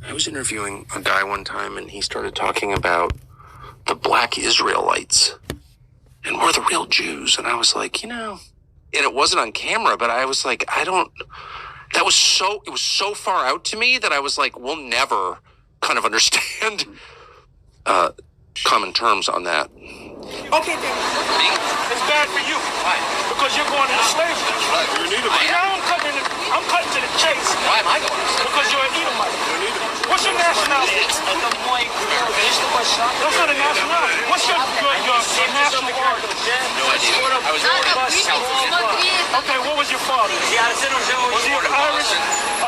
I was interviewing a guy one time, and he started talking about the black Israelites, and we're the real Jews. And I was like, and it wasn't on camera, but I was like, it was so far out to me that I was like, we'll never kind of understand common terms on that. Okay, then. It's bad for you. Why? Because you're going into slavery. Right. You're an Edomite. Now I'm cutting to the chase. Why am I going to slavery? Because you're an Edomite. You're an Edomite. What's your nationality? That's not a nationality. What's your national origin? No idea. I was born in California. Okay, what was your father? Was he Irish?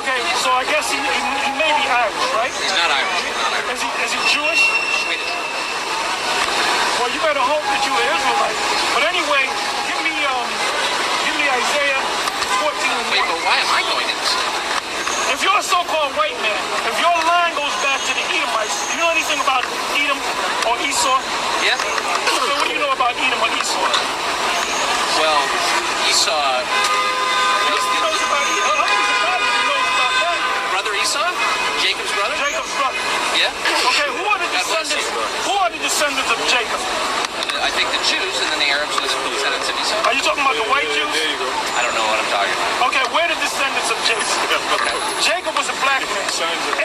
Okay, so I guess he may be Irish, right? He's not Irish. Is he Jewish? Swedish. Well, you better hope that you're an Israelite. But anyway, give me Isaiah 14. Wait, but why am I going into slavery? If you're a so-called white man, if your line goes back to the Edomites, do you know anything about Edom or Esau? Yeah. So what do you know about Edom or Esau? Well, Esau. He knows about Edom. He knows about that. Brother Esau? Jacob's brother? Jacob's brother. Yeah. Okay, who are the descendants of Jacob? I think the Jews, and then the Arabs are the descendants of Esau. Are you talking about the white Jews? There you go. I don't know what I'm talking about. Okay, we're the descendants of Jacob. Okay. Jacob was a black man.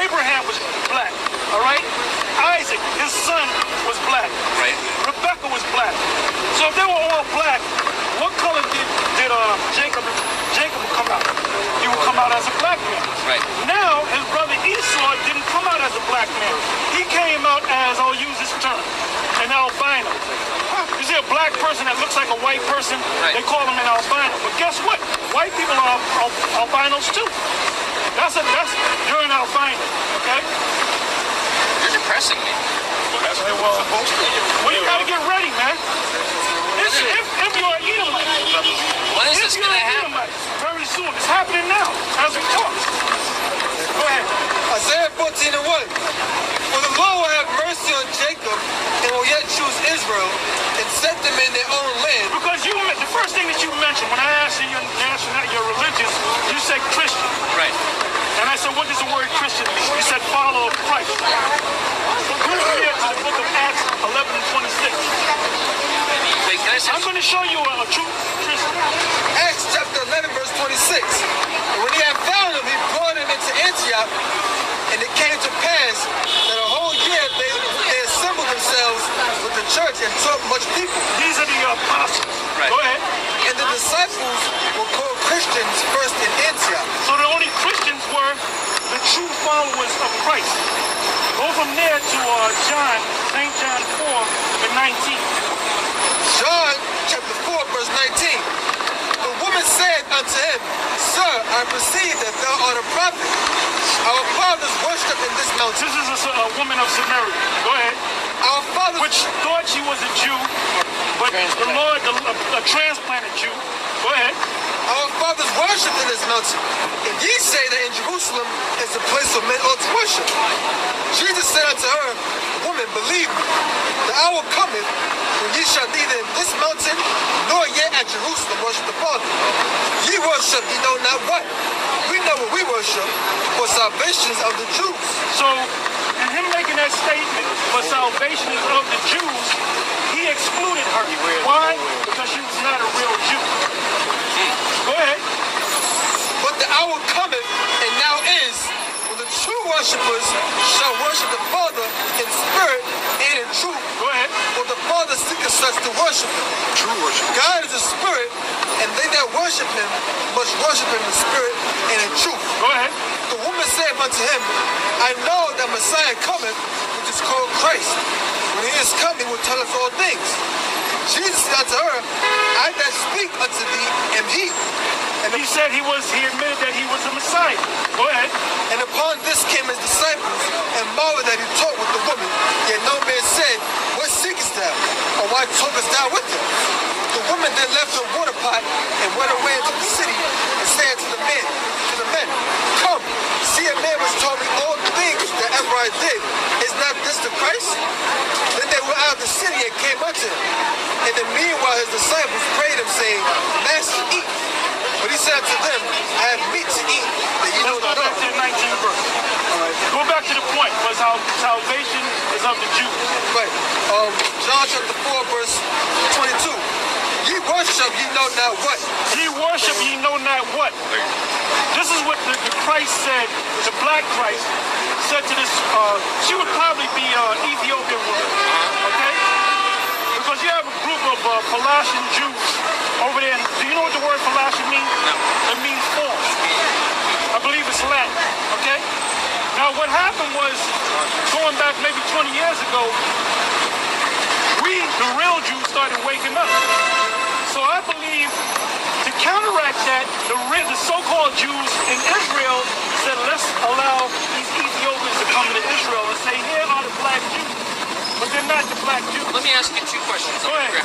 Abraham was black. All right? Isaac, his son, was black. Right. Rebecca was black. So if they were all black, what color did Jacob would come out? He would come out as a black man. Right. Now, his brother Esau didn't come out as a black man. He came out as, I'll use this term, an albino. You see a black person that looks like a white person, right. They call him an albino. But guess what? White people are albinos too. You're an albino, okay? You're depressing me. Well, you gotta get ready, man. If you're an Edomite. When is this going to happen? Very soon. It's happening now, as we talk. Go ahead. Isaiah 14:1. For the Lord will have mercy on Jacob and will yet choose Israel and set them in their own land. Because the first thing that you mentioned when I asked you your religious, you said Christian. Right. And I said, what does the word Christian mean? You said follower of Christ. Bring me here to the book of Acts 11:26. Wait, can I say? I'm going to show you a true Christian. Acts chapter 11 verse 26. And when he had found him, he brought him into Antioch. And it came to pass that a whole year they assembled themselves with the church and taught much people. These are the apostles. Right. Go ahead. And the disciples were called Christians first in Antioch. So the only Christians were the true followers of Christ. Go from there to John, St. John 4:19. John chapter 4 verse 19. The woman said unto him, Sir, I perceive that thou art a prophet. Our fathers worshipped in this mountain. This is a woman of Samaria. Go ahead. Our fathers, which thought she was a Jew, but the Lord, a transplanted Jew. Go ahead. Our fathers worshipped in this mountain, and ye say that in Jerusalem is the place where men ought to worship. Jesus said unto her, Woman, believe me, the hour cometh when ye shall neither in this mountain nor yet at Jerusalem worship the Father. Ye worship ye know not what. We know what we worship, for salvation is of the Jews. So, in him making that statement, for salvation is of the Jews, he excluded her. Why? Because she was not a real Jew. Go ahead. But the hour cometh, and now is, when the true worshipers shall worship the Father in spirit and in truth. Go ahead. For the Father seeketh such to worship him. True worship. God is a spirit, and they that worship him must worship him in spirit and in truth. Go ahead. The woman said unto him, I know that Messiah cometh, which is called Christ. When he is come, he will tell us all things. Jesus said unto her, I that speak unto thee am he. And he said he admitted that he was the Messiah. Go ahead. And upon this came his disciples, and marveled that he talked with the woman. Yet no man said, What seekest thou? Or why talkest thou with them? The woman then left her water pot, and went away into the city, and said to the men, Come, see a man which told me all things that ever I did. Is not this the Christ? Then they went out of the city and came unto him. And then meanwhile his disciples prayed him, saying, Master, eat. But he said to them, I have meat to eat, that ye know Let's go not back of. to the 19th verse. Go back to the point. But salvation is of the Jews. Right. John chapter 4, verse 22. Ye worship, ye know not what. Ye worship, ye know not what. This is what the Christ said, the black Christ said to this, she would probably be an Ethiopian woman, okay? Because you have a group of Colossian Jews over there. Do you know what the word Colossian means? No. It means form. I believe it's Latin, okay? Now what happened was, going back maybe 20 years ago, we, the real Jews, started waking up. So I believe to counteract that, the so-called Jews in Israel said, let's allow these Ethiopians to come to Israel and say, here are the black Jews. But they're not the black Jews. Let me ask you two questions. Go ahead.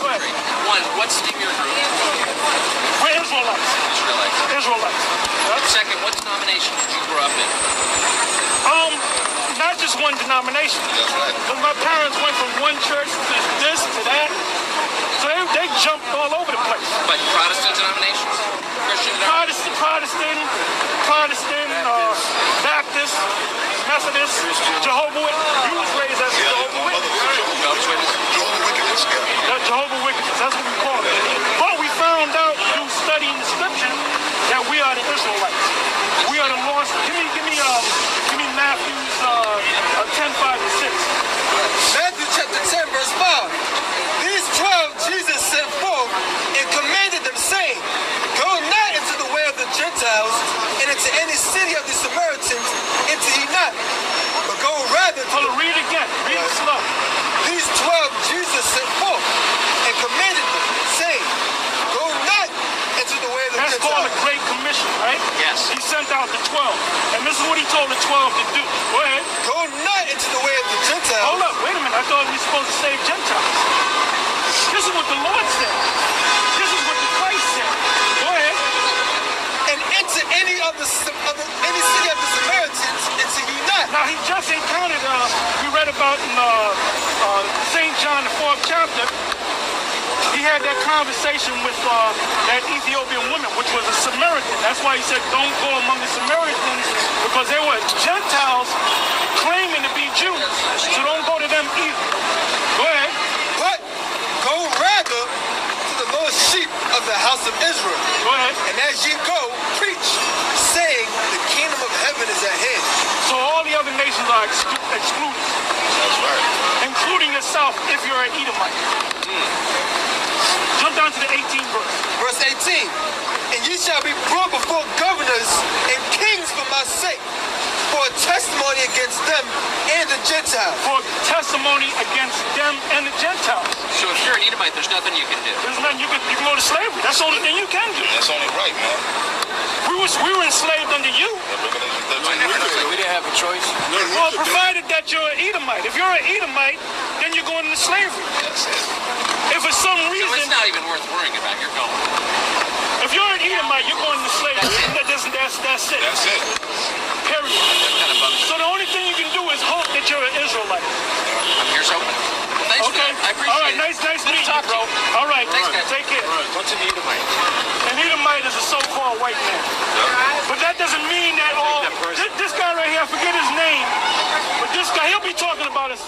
One, what's the name of your group? We're Israelites. Israelites. Yep. Second, what denomination did you grow up in? Not just one denomination. That's right. Because my parents went from one church to this to that. So they jumped all over the place. But Protestant denominations? Christian denominations? Protestant, Baptist, Methodist, Jehovah Witness. You was raised as a Jehovah Witness. Jehovah Witnesses, that's what we call it. But we found out through studying the scripture that we are the Israelites. We are the lost. Give me Matthew's 10, 5, and 6. Matthew chapter 10, verse 5. These 12 Jesus sent forth and commanded them, saying, go not into the way of the Gentiles, and into any city of the Samaritans, enter ye not, but go rather to the... Read again. Read it slow. These 12 Jesus sent forth and commanded them, saying, go not into the way of the That's Gentiles. called a Great Commission, right? Yes. He sent out the 12. And this is what he told the 12 to do. Go ahead. Go not into the way of the Gentiles. Hold up. Wait a minute. I thought we were supposed to save Gentiles. This is what the Lord said. This is what the Christ said. Go ahead. And enter any city of the Samaritans, enter ye not. Now, he just encountered, we read about in St. John, the 4th chapter, he had that conversation with that Ethiopian woman, which was a Samaritan. That's why he said, don't go among the Samaritans, because they were Gentiles claiming to be Jews. So don't go to them either. Go ahead. But go rather to the lost sheep of the house of Israel. Go ahead. And as ye go, preach, saying, the kingdom of heaven is at hand. So all the other nations are excluded. That's right. Including yourself if you're an Edomite. Jump down to the 18th verse. Verse 18. And ye shall be brought before governors and kings for my sake, for a testimony against them and the Gentiles. For testimony against them and the Gentiles. So if you're an Edomite, there's nothing you can do. There's nothing you can go to slavery. That's the only thing you can do. That's only right, man. We were enslaved under you. We didn't have a choice. Well, provided that you're an Edomite. If you're an Edomite, then you're going into slavery. That's it. If for some So reason, it's not even worth worrying about. You're going. if you're an Edomite, you're going into slavery. That's it. That's it. Period. That kind of bugs me. So the only thing you can do is hope that you're an Israelite. Here's hoping. Well, thanks for Okay. that. I appreciate All right. it. Nice Good meeting to you, talk to bro. you. All right. Thanks, guys. Take care. What's an Edomite? An Edomite is a so-called white man. But that doesn't mean that all... This guy right here, I forget his name, but this guy, he'll be talking about us.